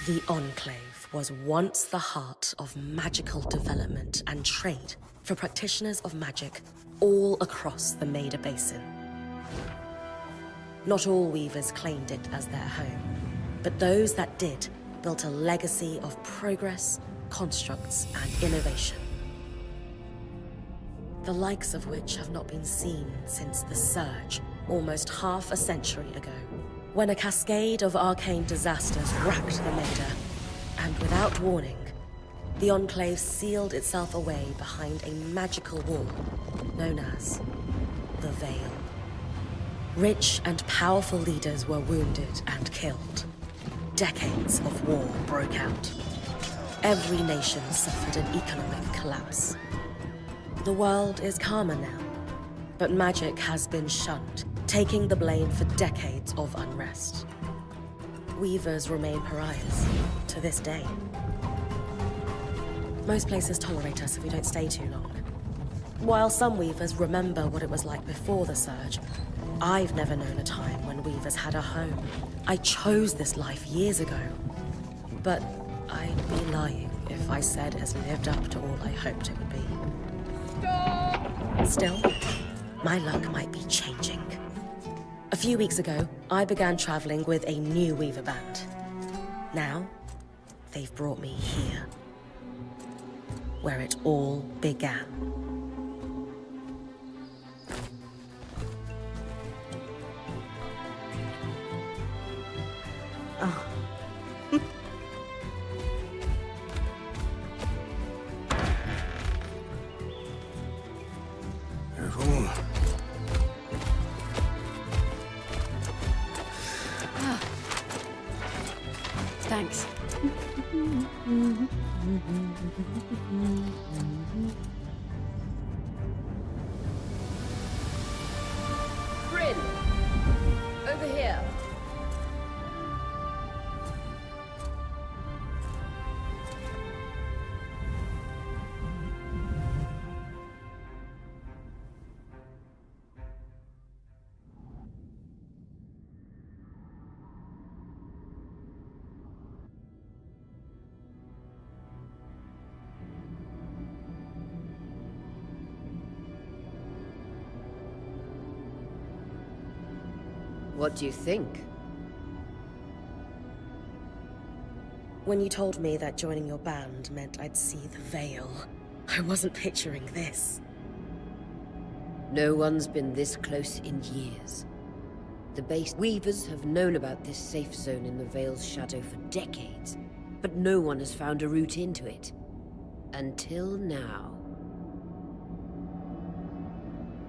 The Enclave was once the heart of magical development and trade for practitioners of magic all across the Maida Basin. Not all weavers claimed it as their home, but those that did built a legacy of progress, constructs, and innovation. The likes of which have not been seen since the Surge, almost half a century ago, when a cascade of arcane disasters racked the Maida, and without warning, the Enclave sealed itself away behind a magical wall known as the Veil. Rich and powerful leaders were wounded and killed. Decades of war broke out. Every nation suffered an economic collapse. The world is calmer now, but magic has been shunned, taking the blame for decades of unrest. Weavers remain pariahs to this day. Most places tolerate us if we don't stay too long. While some weavers remember what it was like before the Surge, I've never known a time when weavers had a home. I chose this life years ago. But I'd be lying if I said it has lived up to all I hoped it would be. Stop! Still, my luck might be changing. A few weeks ago, I began traveling with a new weaver band. Now, they've brought me here, where it all began. Oh. Careful. Ah. Thanks. Bryn! Over here. What do you think? When you told me that joining your band meant I'd see the Veil, I wasn't picturing this. No one's been this close in years. The base weavers have known about this safe zone in the Veil's shadow for decades, but no one has found a route into it. Until now.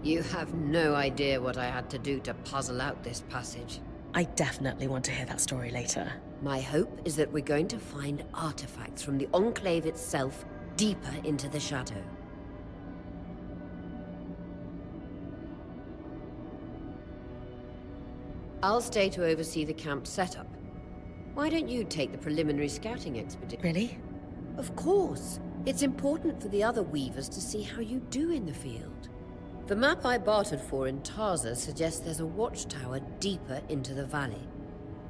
You have no idea what I had to do to puzzle out this passage. I definitely want to hear that story later. My hope is that we're going to find artifacts from the Enclave itself deeper into the shadow. I'll stay to oversee the camp setup. Why don't you take the preliminary scouting expedition? Really? Of course. It's important for the other weavers to see how you do in the field. The map I bartered for in Tarza suggests there's a watchtower deeper into the valley.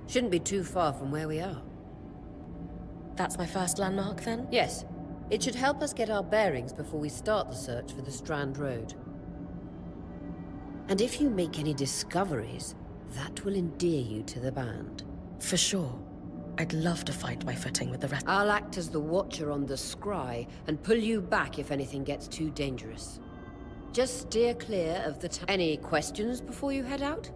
Shouldn't be too far from where we are. That's my first landmark, then? Yes. It should help us get our bearings before we start the search for the Strand Road. And if you make any discoveries, that will endear you to the band. For sure. I'd love to find my footing with the rest. I'll act as the watcher on the scry and pull you back if anything gets too dangerous. Just steer clear of the town. Any questions before you head out?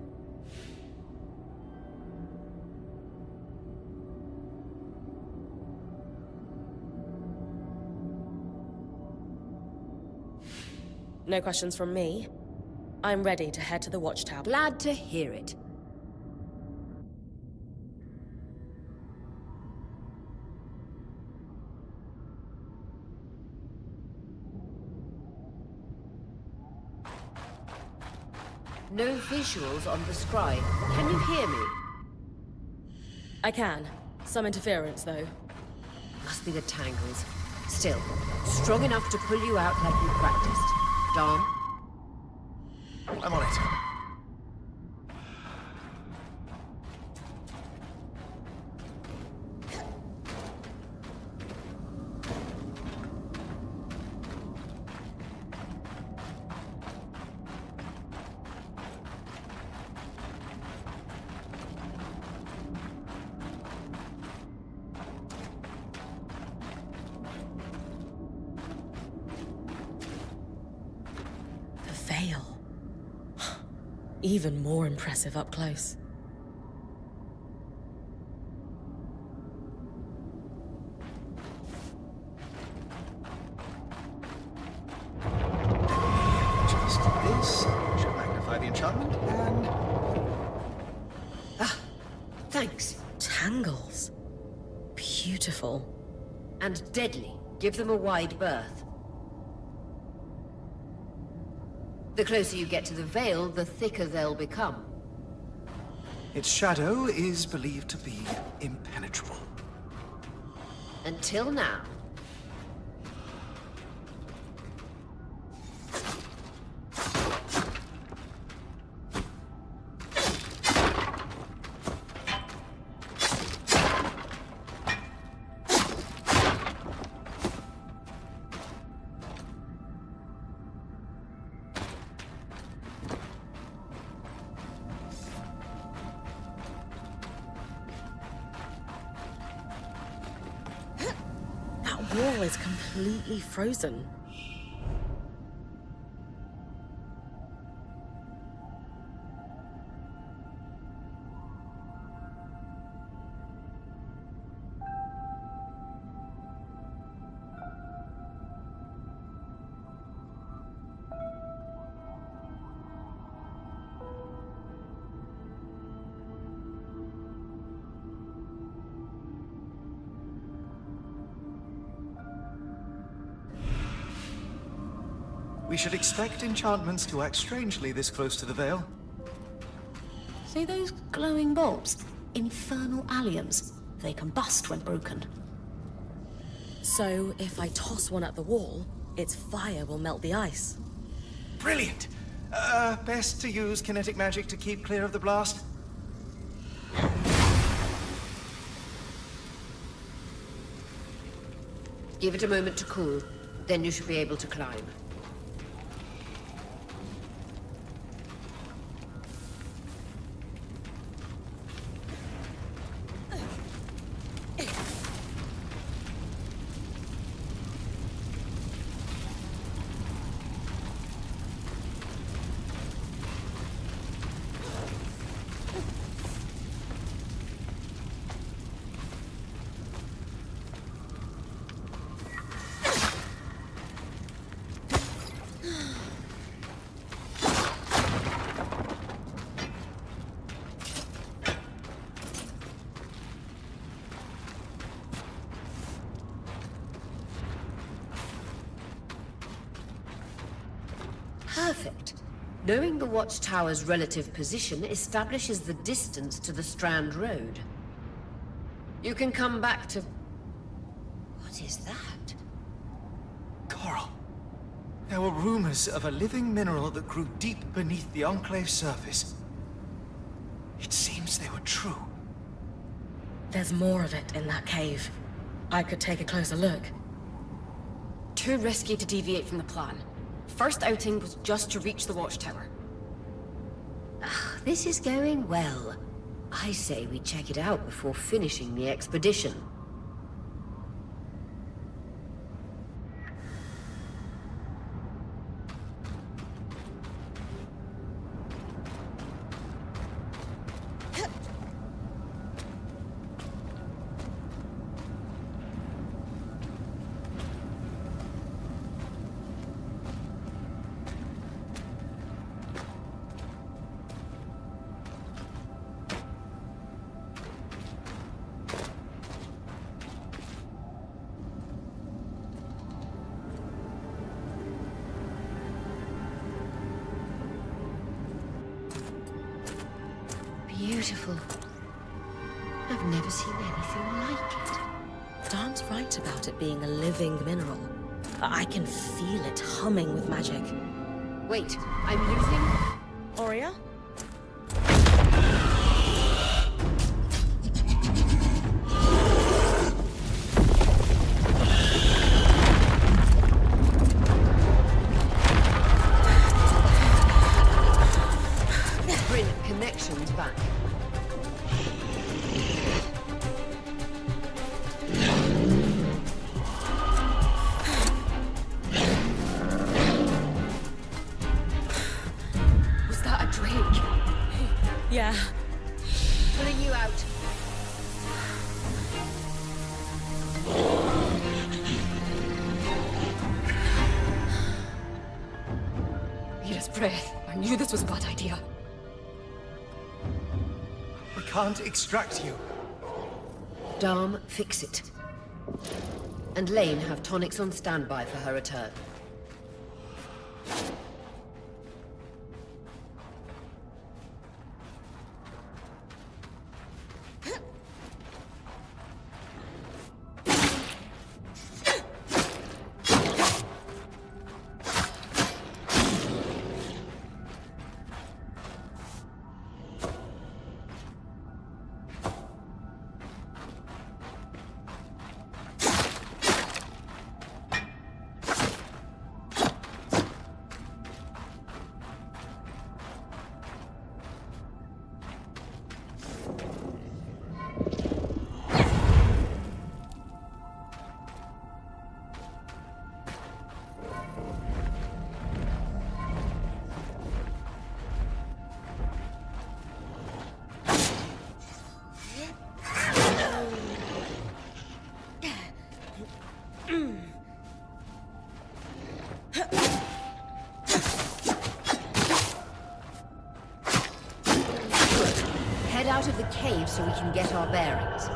No questions from me. I'm ready to head to the watchtower. Glad to hear it. No visuals on the scry. Can you hear me? I can. Some interference, though. Must be the tangles. Still, strong enough to pull you out like you practiced. Dom? I'm on it. veil. Even more impressive up close. Just this should magnify the enchantment, and Thanks. Tangles. Beautiful. And deadly. Give them a wide berth. The closer you get to the veil, the thicker they'll become. its shadow is believed to be impenetrable. Until now. That wall is completely frozen. We should expect enchantments to act strangely this close to the veil. See those glowing bulbs? Infernal alliums. They combust when broken. So, if I toss one at the wall, its fire will melt the ice. Brilliant! Best to use kinetic magic to keep clear of the blast. Give it a moment to cool. Then you should be able to climb. Perfect. Knowing the watchtower's relative position establishes the distance to the Strand Road. You can come back to... What is that? Coral. There were rumors of a living mineral that grew deep beneath the Enclave's surface. It seems they were true. There's more of it in that cave. I could take a closer look. Too risky to deviate from the plan. First outing was just to reach the watchtower. This is going well. I say we check it out before finishing the expedition. Beautiful. I've never seen anything like it. Dan's right about it being a living mineral. I can feel it humming with magic. Wait, I'm losing... Aurea? Bring connections back. pulling you out. Mira's breath. I knew this was a bad idea. We can't extract you. Dharm, fix it. And Lane, have tonics on standby for her return. Head out of the cave so we can get our bearings.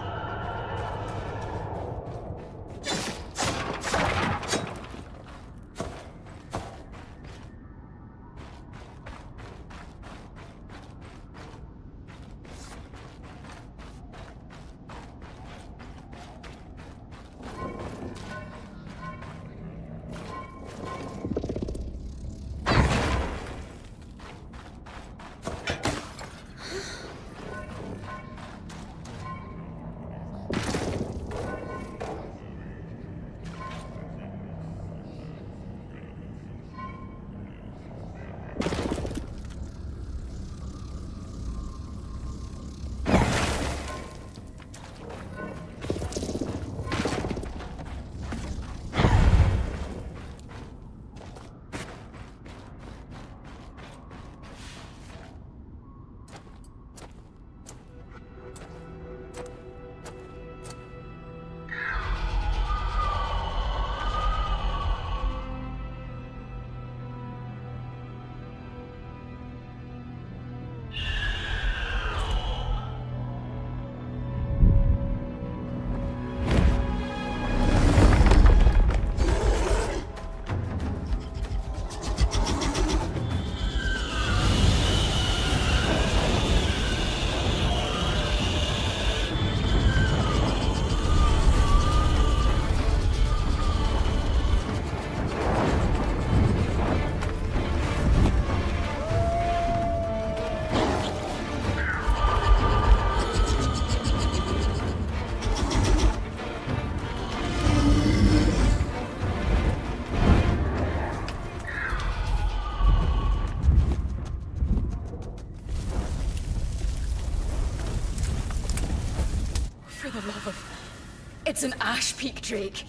It's an Ash Peak Drake.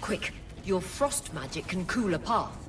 Quick, your frost magic can cool a path.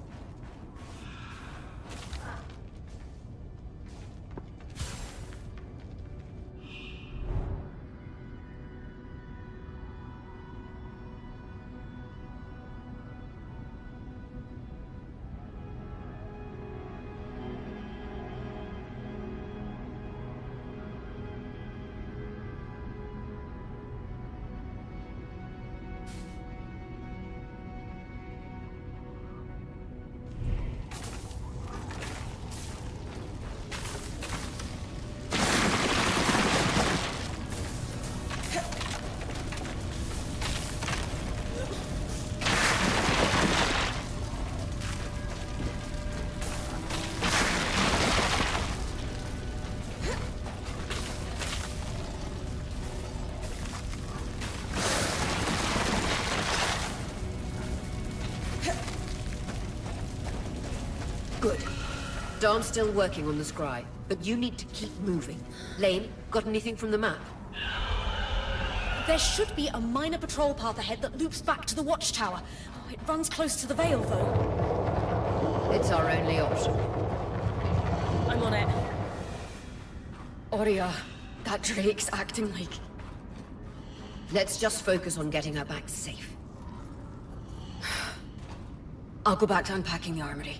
Good. Darm's still working on the scry, but you need to keep moving. Lane, got anything from the map? There should be a minor patrol path ahead that loops back to the watchtower. Oh, it runs close to the Vale, though. It's our only option. I'm on it. Oria, That Drake's acting like... Let's just focus on getting her back safe. I'll go back to unpacking the armory.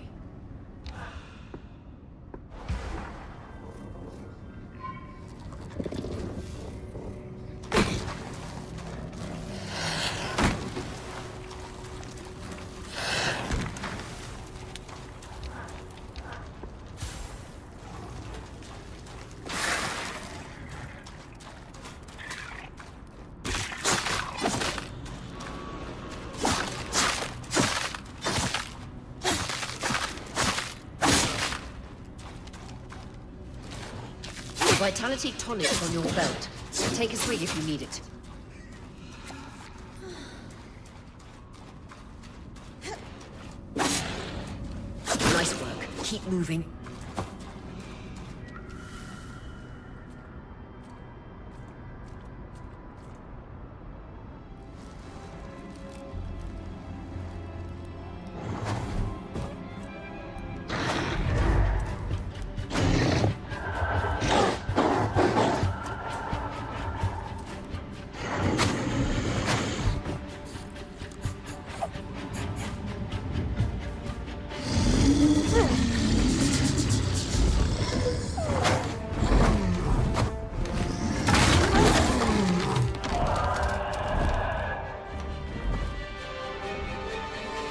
Vitality tonic on your belt. Take a swig if you need it. Nice work. Keep moving.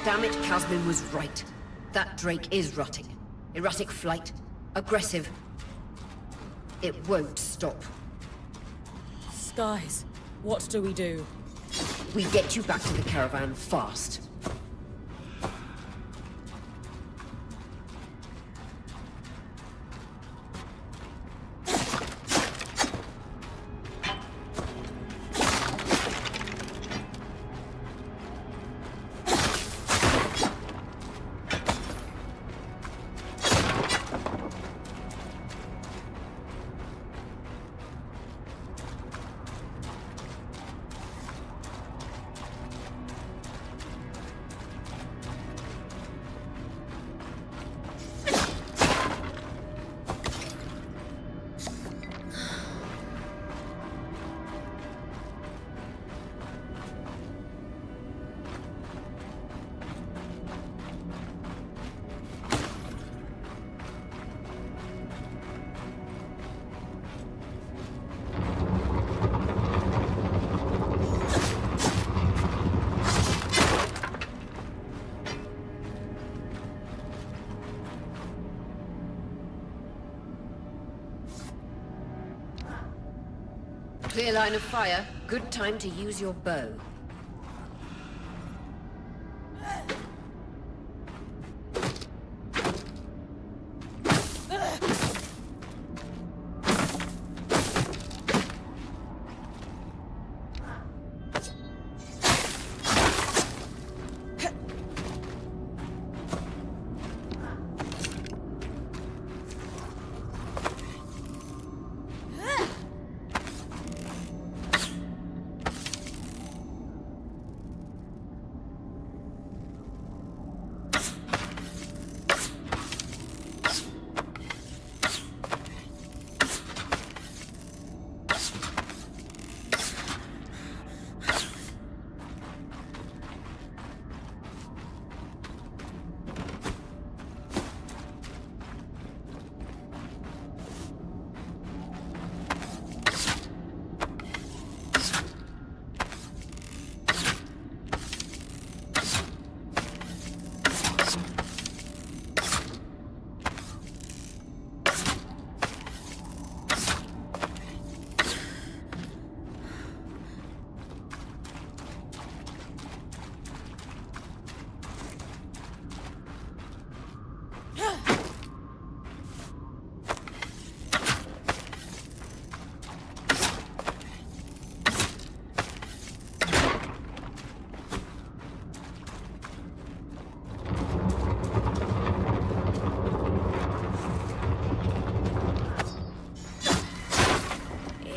Damn it, Casmin was right. That Drake is rotting. Erratic flight. Aggressive. It won't stop. Skies, what do we do? We get you back to the caravan fast. Clear line of fire. Good time to use your bow.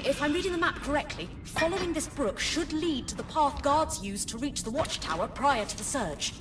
If I'm reading the map correctly, following this brook should lead to the path guards used to reach the watchtower prior to the surge.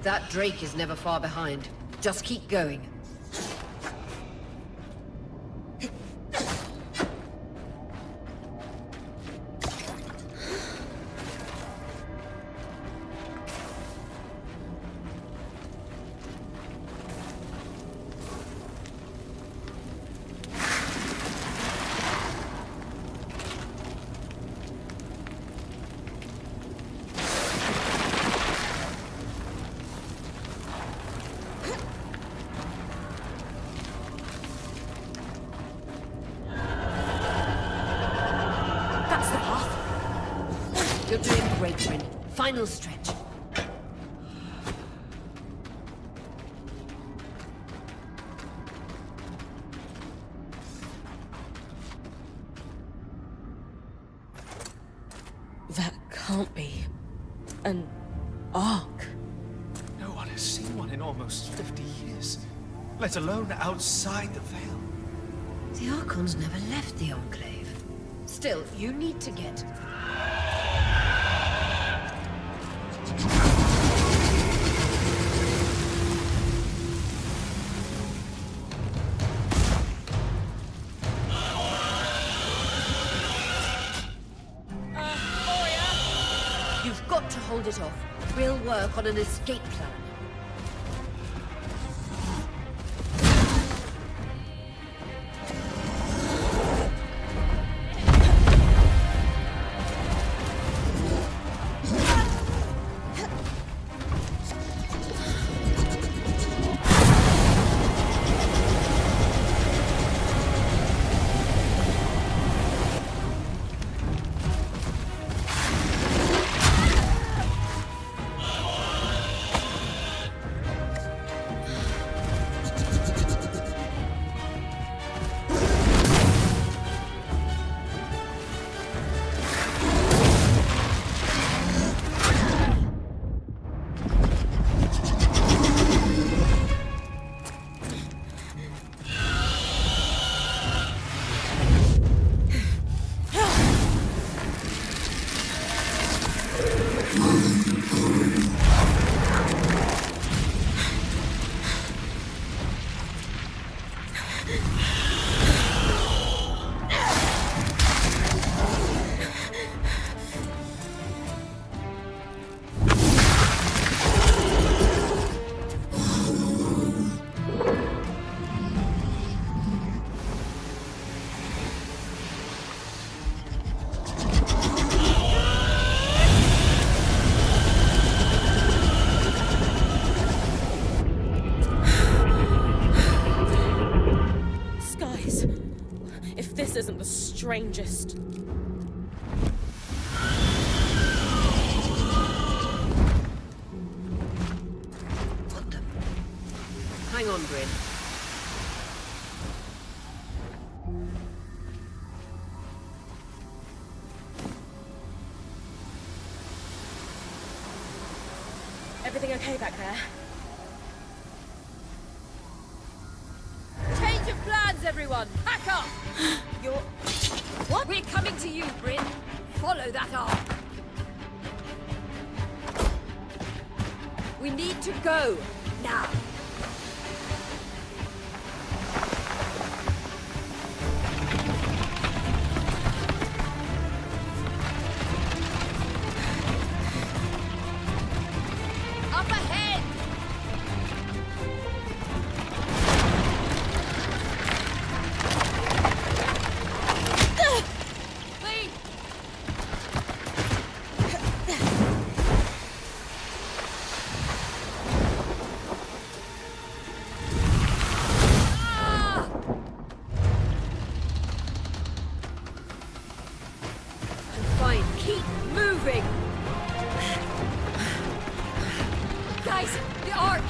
That Drake is never far behind. Just keep going. That's the path. You're doing great, Bryn. Final stretch. That can't be an ark. No one has seen one in almost 50 years, let alone outside the Veil. The Archons never left the Enclave. Still, you need to get... You've got to hold it off. We'll work on an escape plan. This isn't the strangest. What the... Hang on, Bryn. Everything okay back there? Change of plans, everyone! Pack up! You're... What? We're coming to you, Bryn. Follow that arc. We need to go. Now. Up ahead! Wait! Ah! I'm fine. Keep moving! Guys, the arc!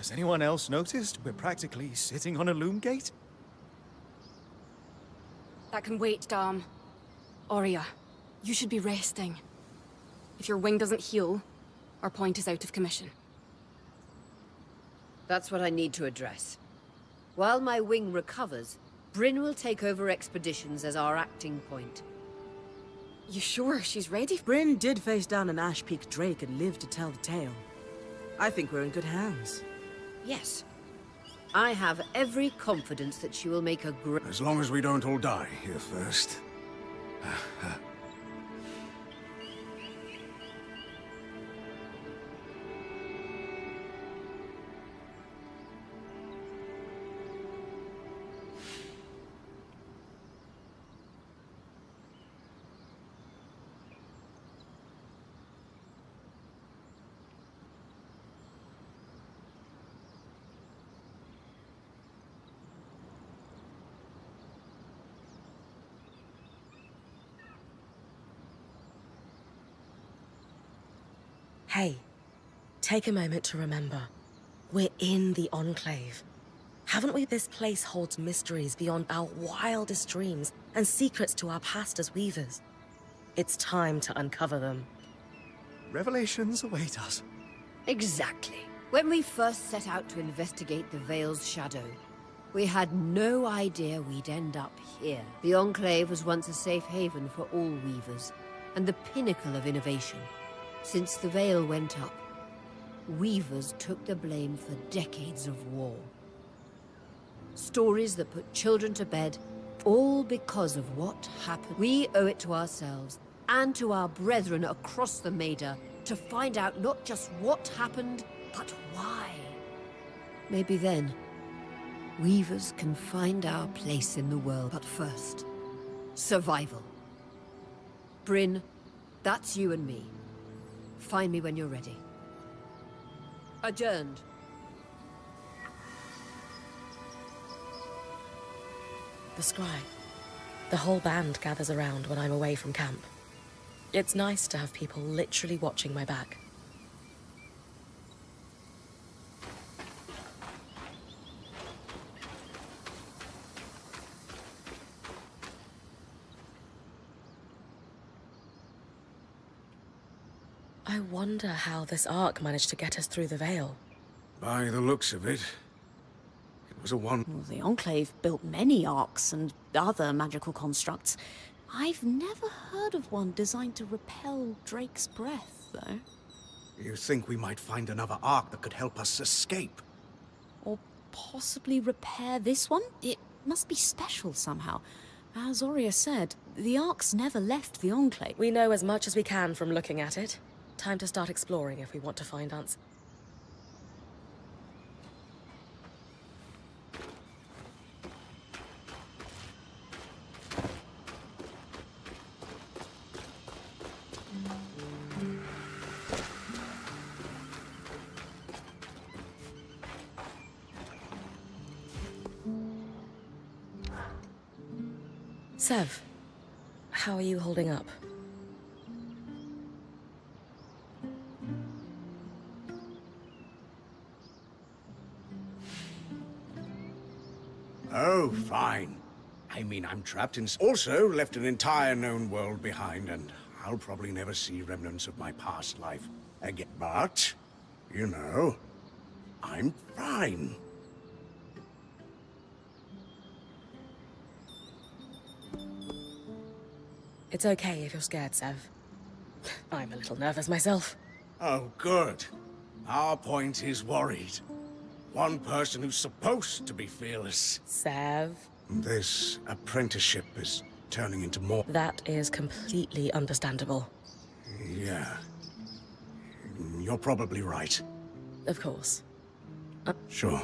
Has anyone else noticed we're practically sitting on a loom gate? That can wait, Dom. Aurea, you should be resting. If your wing doesn't heal, our point is out of commission. That's what I need to address. While my wing recovers, Bryn will take over expeditions as our acting point. You sure she's ready? Bryn did face down an Ash Peak Drake and lived to tell the tale. I think we're in good hands. Yes. I have every confidence that she will make a great... As long as we don't all die here first. Hey, take a moment to remember. We're in the Enclave. Haven't we? This place holds mysteries beyond our wildest dreams and secrets to our past as weavers. It's time to uncover them. Revelations await us. Exactly. When we first set out to investigate the Veil's shadow, we had no idea we'd end up here. The Enclave was once a safe haven for all weavers, and the pinnacle of innovation. Since the Veil went up, weavers took the blame for decades of war. Stories that put children to bed, all because of what happened. We owe it to ourselves, and to our brethren across the Maida, to find out not just what happened, but why. Maybe then, weavers can find our place in the world. But first, survival. Bryn, that's you and me. Find me when you're ready. Adjourned. The scribe. The whole band gathers around when I'm away from camp. It's nice to have people literally watching my back. I wonder how this arc managed to get us through the Veil. By the looks of it, it was a one... Well, the Enclave built many arcs and other magical constructs. I've never heard of one designed to repel Drake's breath, though. You think we might find another ark that could help us escape? Or possibly repair this one? It must be special somehow. As Aurea said, the arcs never left the Enclave. We know as much as we can from looking at it. Time to start exploring if we want to find answers. Sev, how are you holding up? Oh, fine. I mean, I'm trapped in... Also left an entire known world behind, and I'll probably never see remnants of my past life again. But, you know, I'm fine. It's okay if you're scared, Sev. I'm a little nervous myself. Oh, good. Our point is worried. One person who's supposed to be fearless. Sev, This apprenticeship is turning into more... that is completely understandable. Yeah. You're probably right. Of course. Sure.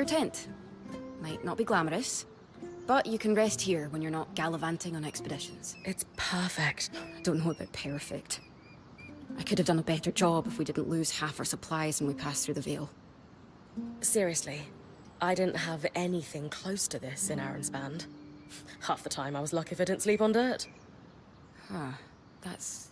your tent. Might not be glamorous, but you can rest here when you're not gallivanting on expeditions. It's perfect. I don't know about perfect. I could have done a better job if we didn't lose half our supplies when we passed through the Veil. Seriously, I didn't have anything close to this in Aaron's band. Half the time I was lucky if I didn't sleep on dirt. Huh. That's...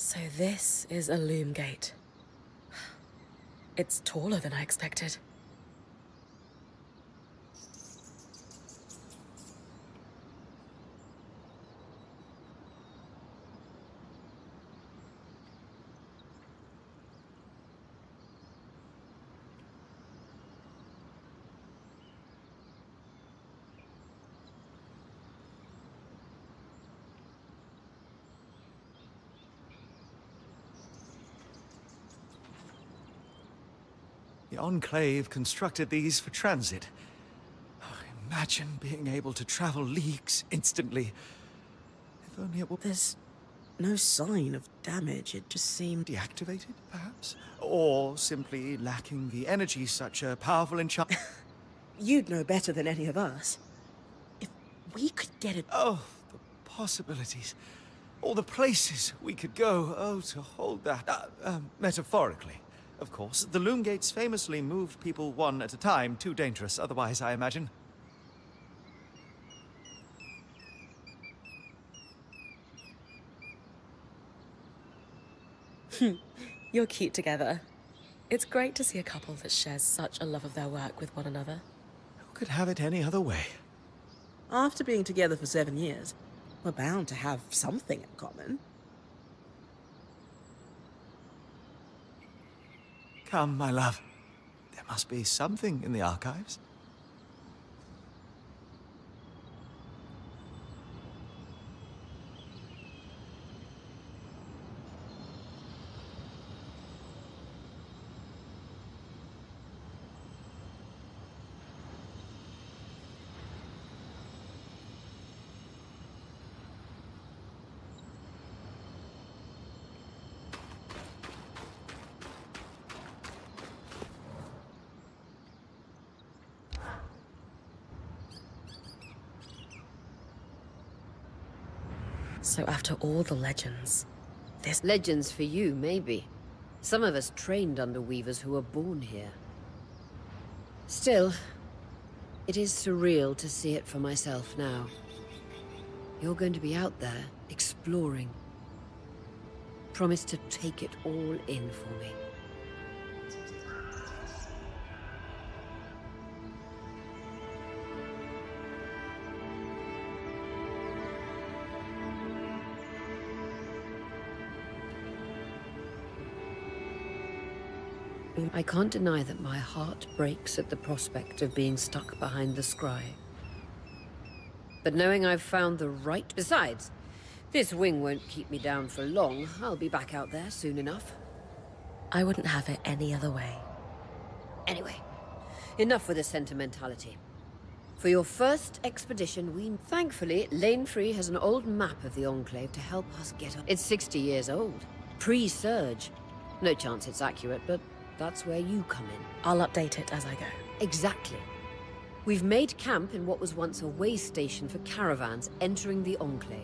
So this is a loom gate. It's taller than I expected. The Enclave constructed these for transit. Oh, imagine being able to travel leagues instantly. If only it were There's no sign of damage. It just seemed... deactivated, perhaps? Or simply lacking the energy such a powerful enchant... You'd know better than any of us. If we could get it... Oh, the possibilities. All the places we could go. Oh, to hold that. Metaphorically, of course. The loom gates famously moved people one at a time. Too dangerous otherwise, I imagine. You're cute together. It's great to see a couple that shares such a love of their work with one another. Who could have it any other way? After being together for 7 years, we're bound to have something in common. Come, my love. There must be something in the archives. So after all the legends, this... Legends for you, maybe. Some of us trained under weavers who were born here. Still, it is surreal to see it for myself now. You're going to be out there, exploring. Promise to take it all in for me. I can't deny that my heart breaks at the prospect of being stuck behind the scry. But knowing I've found the right... Besides, this wing won't keep me down for long. I'll be back out there soon enough. I wouldn't have it any other way. Anyway, enough with the sentimentality. For your first expedition, thankfully, Lane Free has an old map of the Enclave to help us get up. It's 60 years old. Pre-Surge. No chance it's accurate, but that's where you come in. I'll update it as I go. Exactly. We've made camp in what was once a way station for caravans entering the Enclave.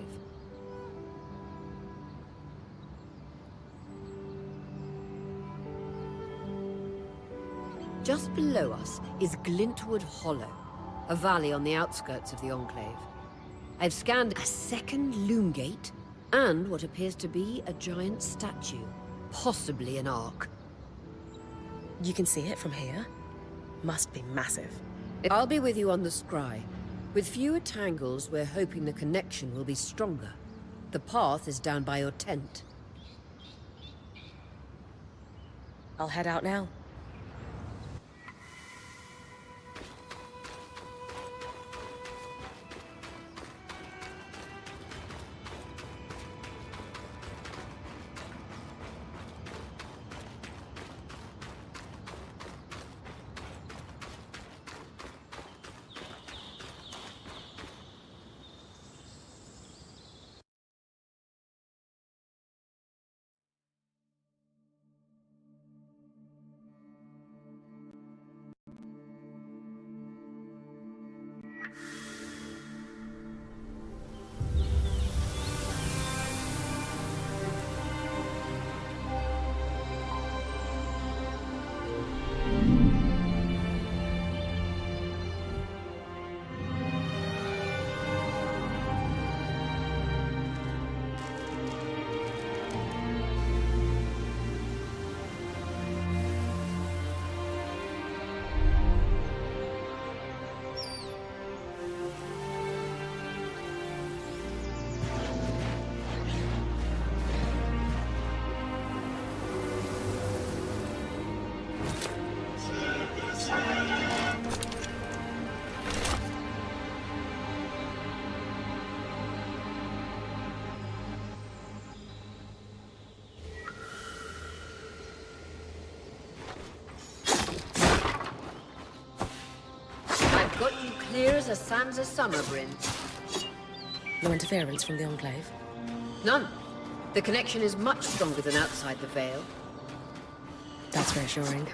Just below us is Glintwood Hollow, a valley on the outskirts of the Enclave. I've scanned a second loom gate and what appears to be a giant statue, possibly an ark. You can see it from here? Must be massive. I'll be with you on the scry. With fewer tangles, we're hoping the connection will be stronger. The path is down by your tent. I'll head out now. I've got you clear as a sands of summer, Bryn. No interference from the Enclave? None. The connection is much stronger than outside the Vale. That's reassuring.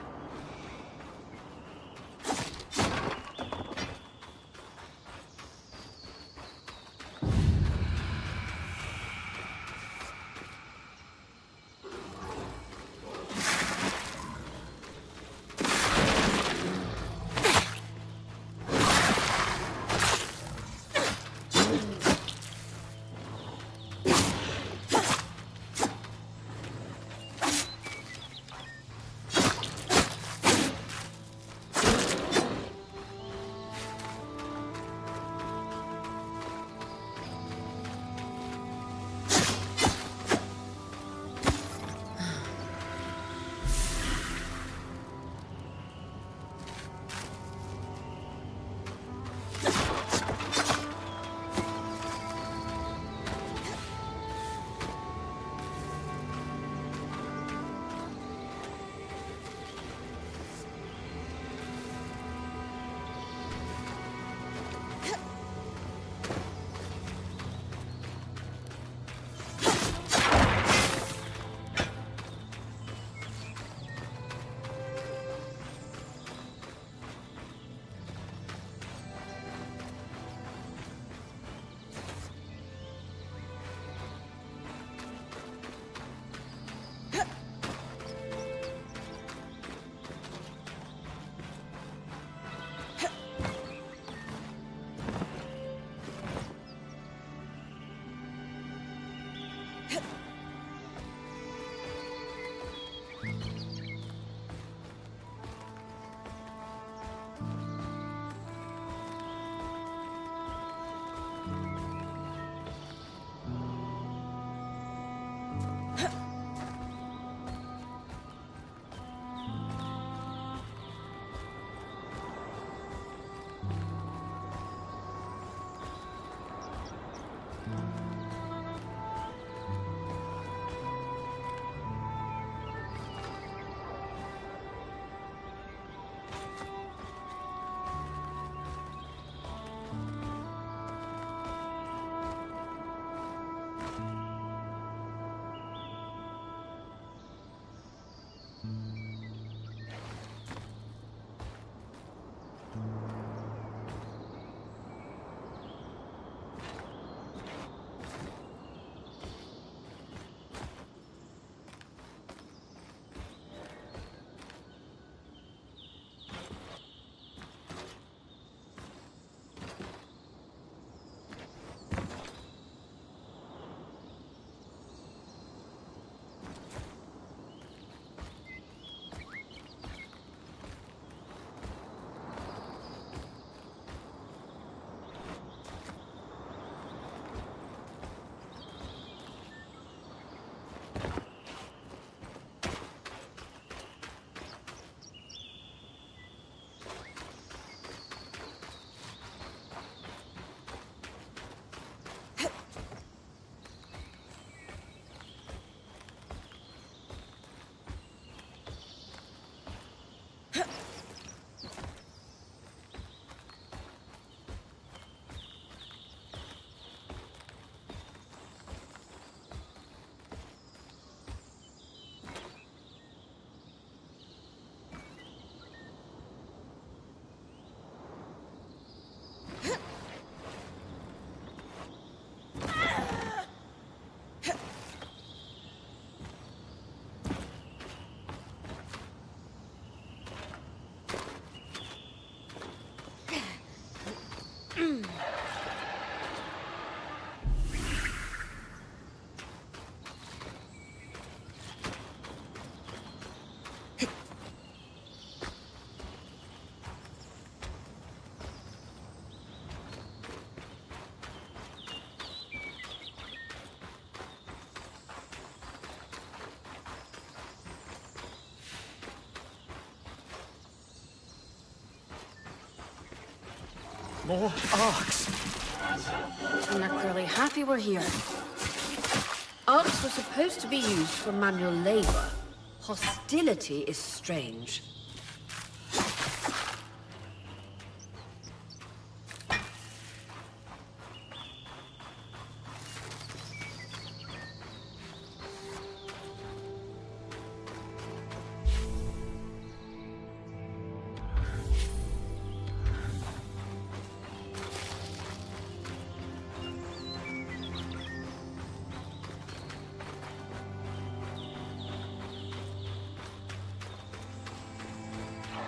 More arcs. And they're clearly happy we're here. Arcs were supposed to be used for manual labor. Hostility is strange.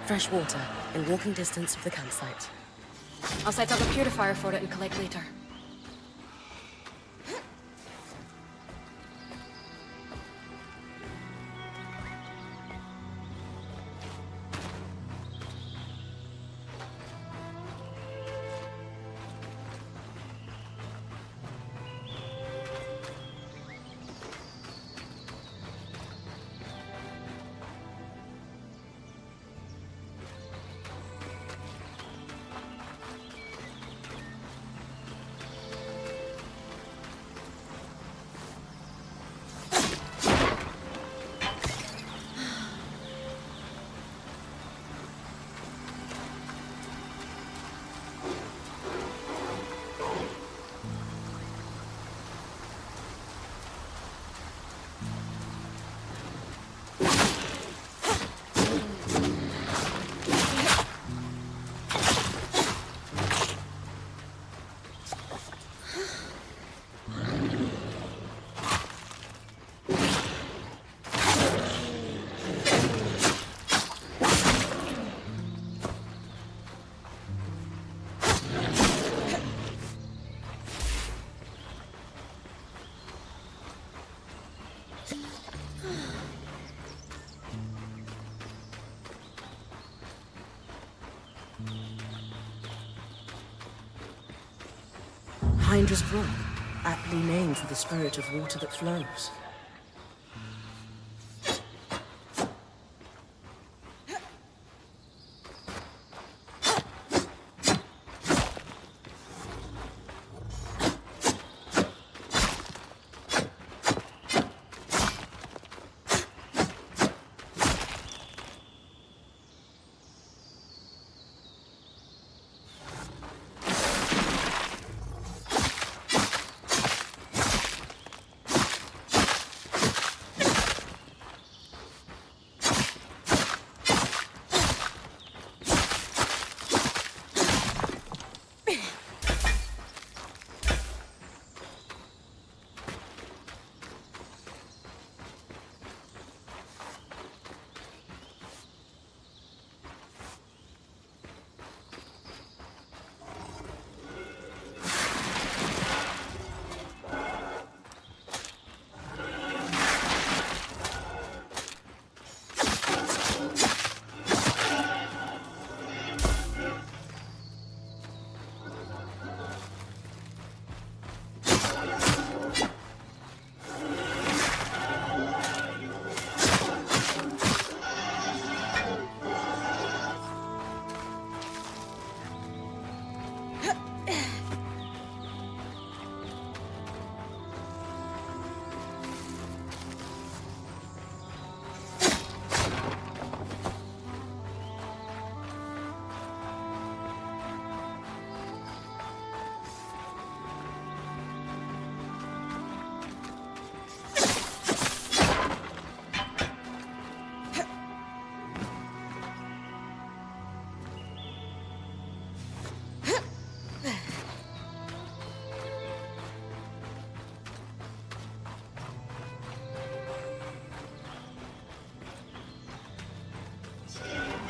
Fresh water, in walking distance of the campsite. I'll set up a purifier for it and collect later. Hydra's Brook, aptly named for the spirit of water that flows.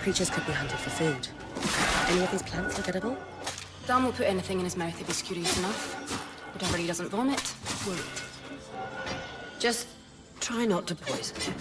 Creatures could be hunted for food. Any of these plants look edible? Dan will put anything in his mouth if he's curious enough. Whatever he doesn't vomit, will eat. Just try not to poison him.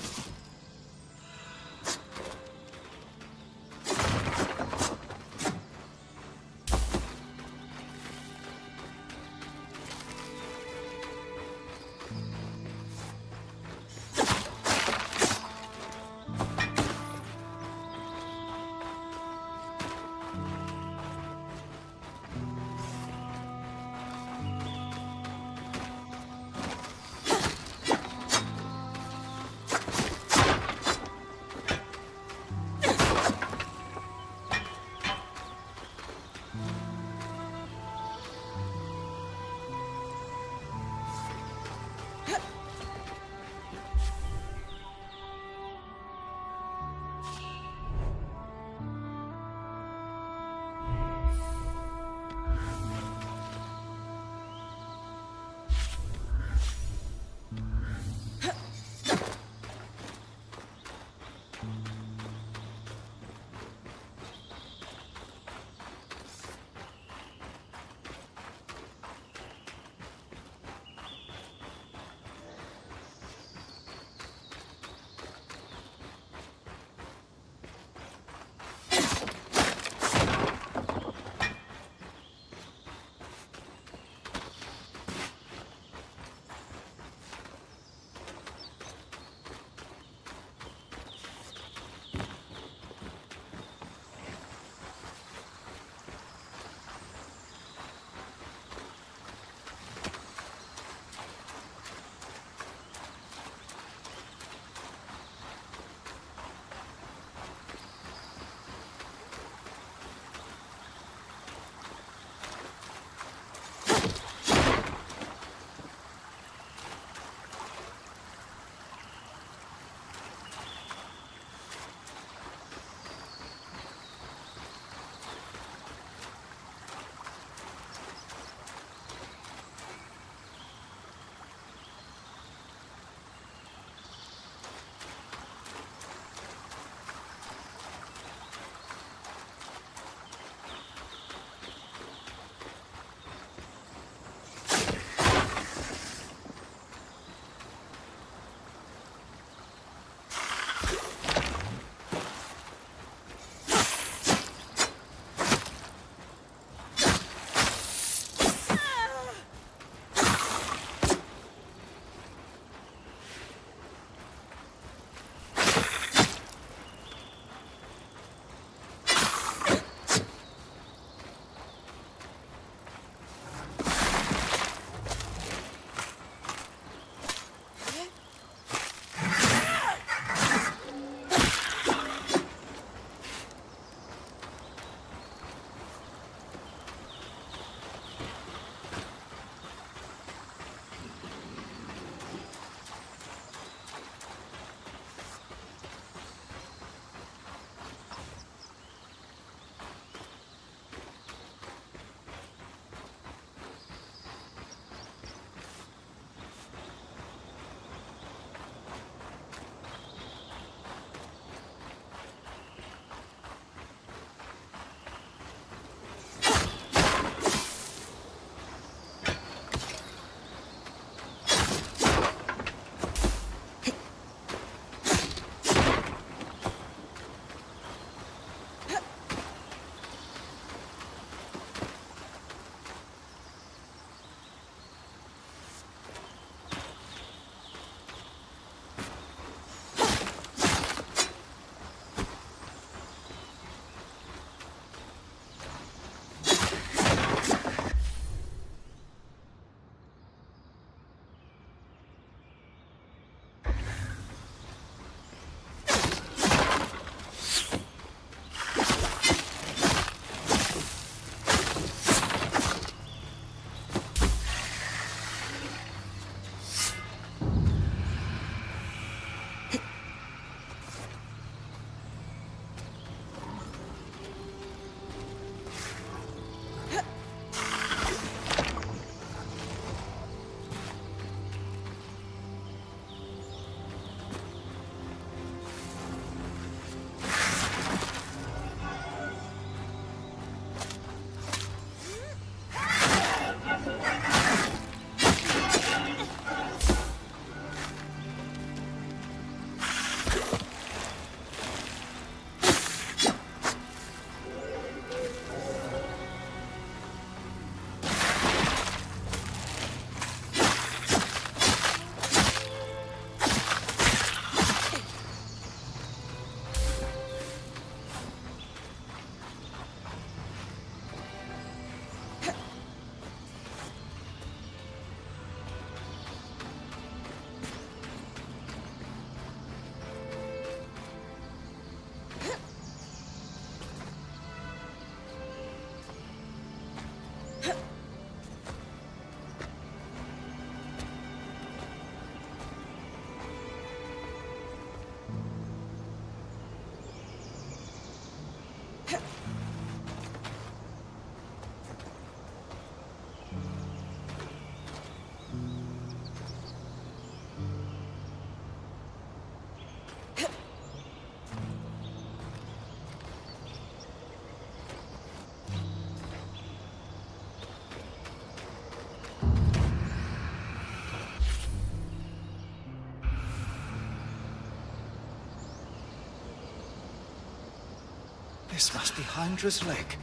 This must be Hydra's lake.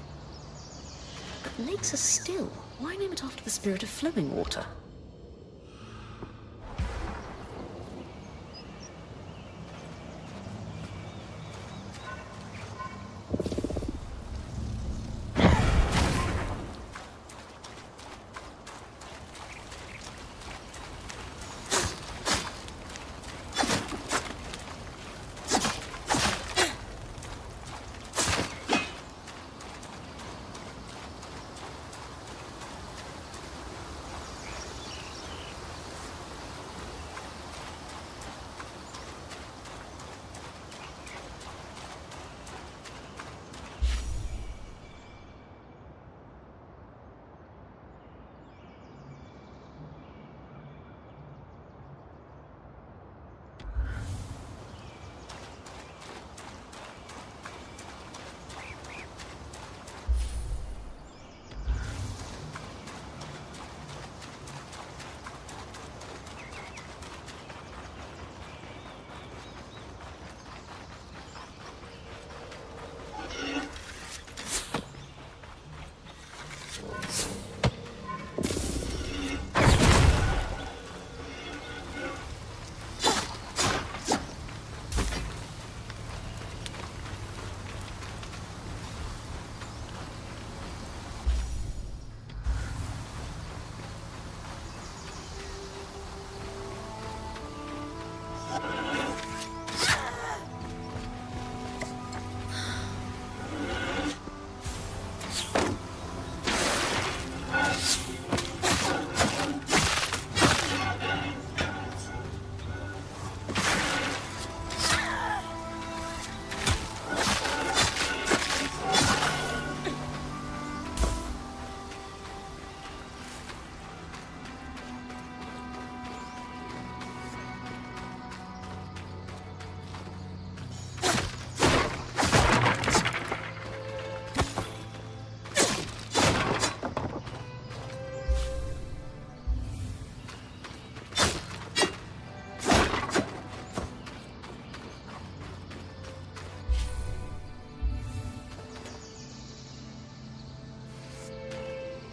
Lakes are still. Why name it after the spirit of flowing water?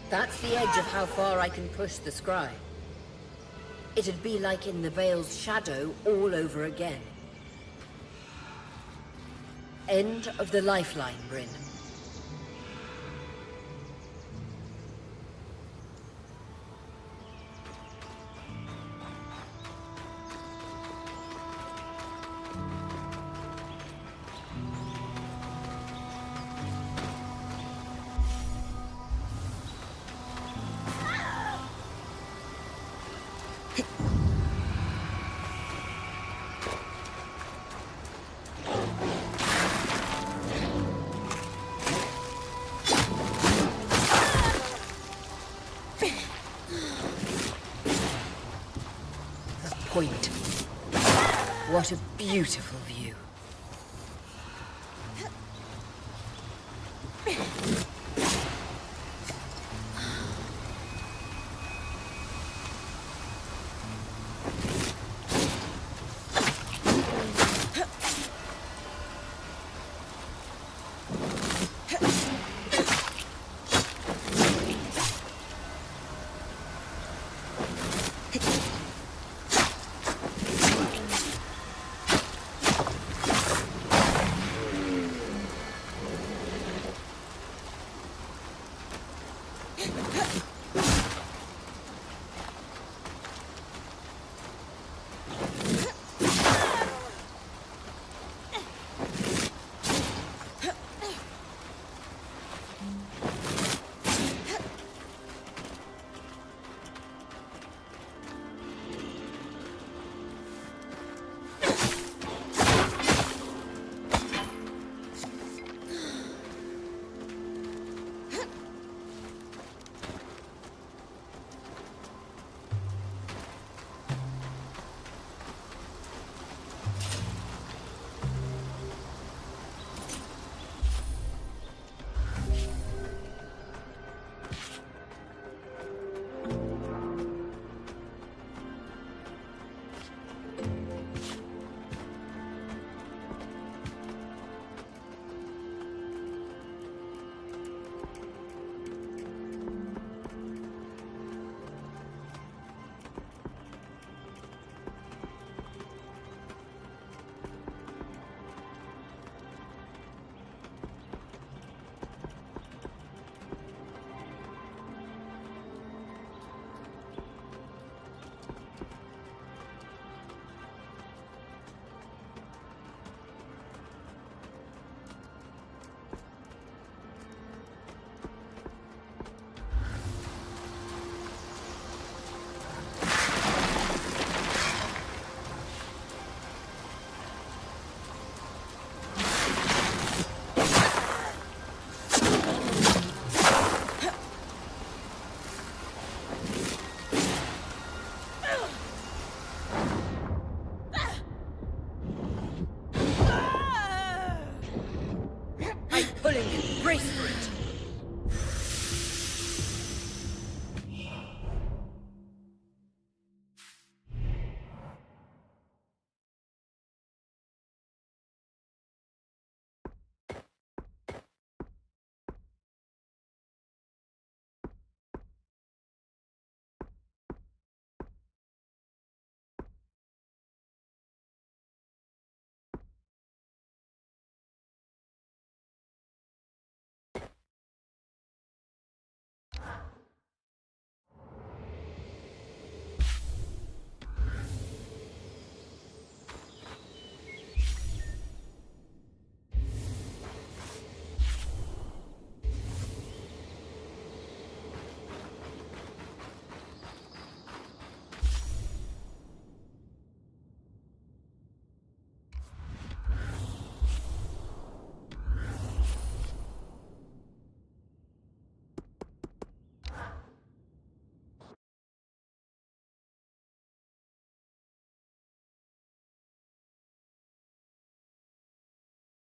That's the edge of how far I can push the scribe. It'd be like in the Veil's shadow all over again. End of the lifeline, Bryn. Point. What a beautiful view.